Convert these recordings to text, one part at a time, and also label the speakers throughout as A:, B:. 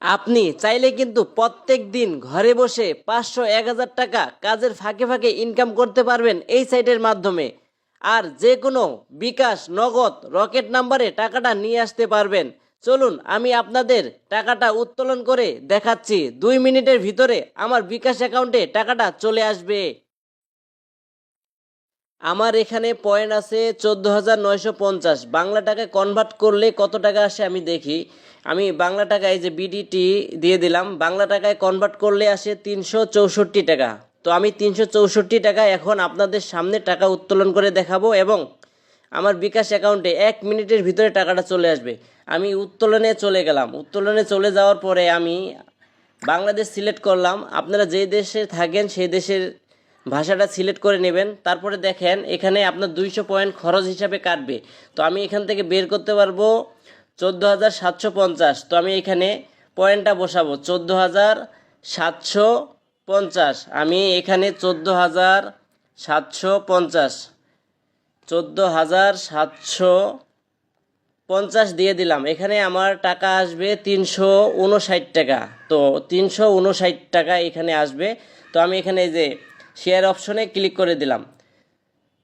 A: আপনি চাইলে কিন্তু প্রত্যেক দিন ঘরে বসে 500-1000 টাকা কাজের ফাঁকে ফাঁকে ইনকাম করতে পারবেন এই সাইটের মাধ্যমে। আর যে কোনো বিকাশ, নগদ, রকেট নাম্বারে টাকাটা নিয়ে আসতে পারবেন। চলুন আমি আপনাদের টাকাটা উত্তোলন করে দেখাচ্ছি। 2 মিনিটের ভিতরে আমার বিকাশ অ্যাকাউন্টে টাকাটা চলে আসবে। আমার এখানে পয়েন্ট আছে 14,950। বাংলা টাকায় কনভার্ট করলে কত টাকা আসে আমি দেখি। আমি বাংলা টাকায় যে বিডিটি দিয়ে দিলাম, বাংলা টাকায় কনভার্ট করলে আসে 364 টাকা। তো আমি 364 টাকা এখন আপনাদের সামনে টাকা উত্তোলন করে দেখাবো এবং আমার বিকাশ অ্যাকাউন্টে 1 মিনিটের ভিতরে টাকাটা চলে আসবে। আমি উত্তোলনে চলে গেলাম। উত্তোলনে চলে যাওয়ার পরে আমি বাংলাদেশ সিলেক্ট করলাম। আপনারা যেই দেশে থাকেন সেই দেশের ভাষাটা সিলেক্ট করে নেবেন। তারপরে দেখেন এখানে আপনার 200 পয়েন্ট খরচ হিসাবে কাটবে। তো আমি এখান থেকে বের করতে পারবো 14,750। তো আমি এখানে পয়েন্টটা বসাবো 14,750। আমি এখানে 14,750 14,750 দিয়ে দিলাম। এখানে আমার টাকা আসবে 359 টাকা। তো 359 টাকা এখানে আসবে। তো আমি এখানে এই যে শেয়ার অপশনে ক্লিক করে দিলাম।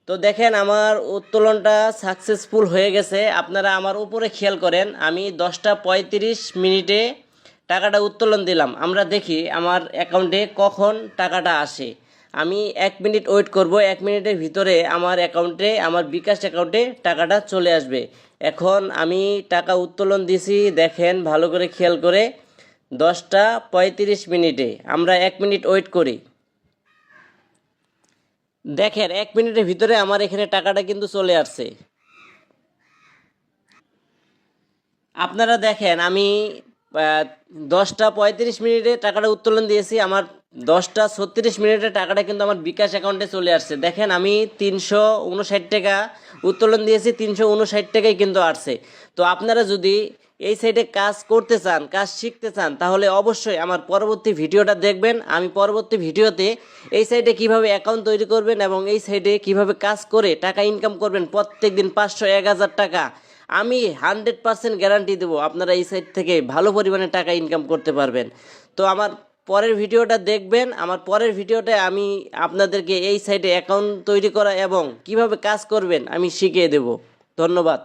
A: তো দেখেন আমার উত্তোলনটা সাকসেসফুল হয়ে গেছে। আপনারা আমার উপরে খেয়াল করেন, আমি 10টা 35 মিনিটে টাকাটা উত্তোলন দিলাম। আমরা দেখি আমার অ্যাকাউন্টে কখন টাকাটা আসে। আমি 1 মিনিট ওয়েট করব। 1 মিনিটের ভিতরে আমার অ্যাকাউন্টে, আমার বিকাশ অ্যাকাউন্টে টাকাটা চলে আসবে। এখন আমি টাকা উত্তোলন দিছি, দেখেন ভালো করে খেয়াল করে। 10টা 35 মিনিটে আমরা 1 মিনিট ওয়েট করি। দেখেন 1 মিনিটের ভিতরে আমার এখানে টাকাটা কিন্তু চলে আসছে। আপনারা দেখেন আমি 10টা 35 মিনিটে টাকাটা উত্তোলন দিয়েছি। আমার 10টা 36 মিনিটে টাকাটা কিন্তু আমার বিকাশ অ্যাকাউন্টে চলে আসছে। দেখেন আমি 359 টাকা উত্তোলন দিয়েছি, 359 টাকাই কিন্তু আসছে। তো আপনারা যদি এই সাইডে কাজ করতে চান, কাজ শিখতে চান, তাহলে অবশ্যই আমার পরবর্তী ভিডিওটা দেখবেন। আমি পরবর্তী ভিডিওতে এই সাইডে কিভাবে অ্যাকাউন্ট তৈরি করবেন এবং এই সাইডে কিভাবে কাজ করে টাকা ইনকাম করবেন প্রত্যেক দিন 500-1000 টাকা, আমি 100% গ্যারান্টি দেবো আপনারা এই সাইট থেকে ভালো পরিমাণে টাকা ইনকাম করতে পারবেন। তো আমার পরের ভিডিওটা দেখবেন। আমার পরের ভিডিওতে আমি আপনাদেরকে এই সাইটে অ্যাকাউন্ট তৈরি করা এবং কিভাবে কাজ করবেন আমি শিখিয়ে দেব। ধন্যবাদ।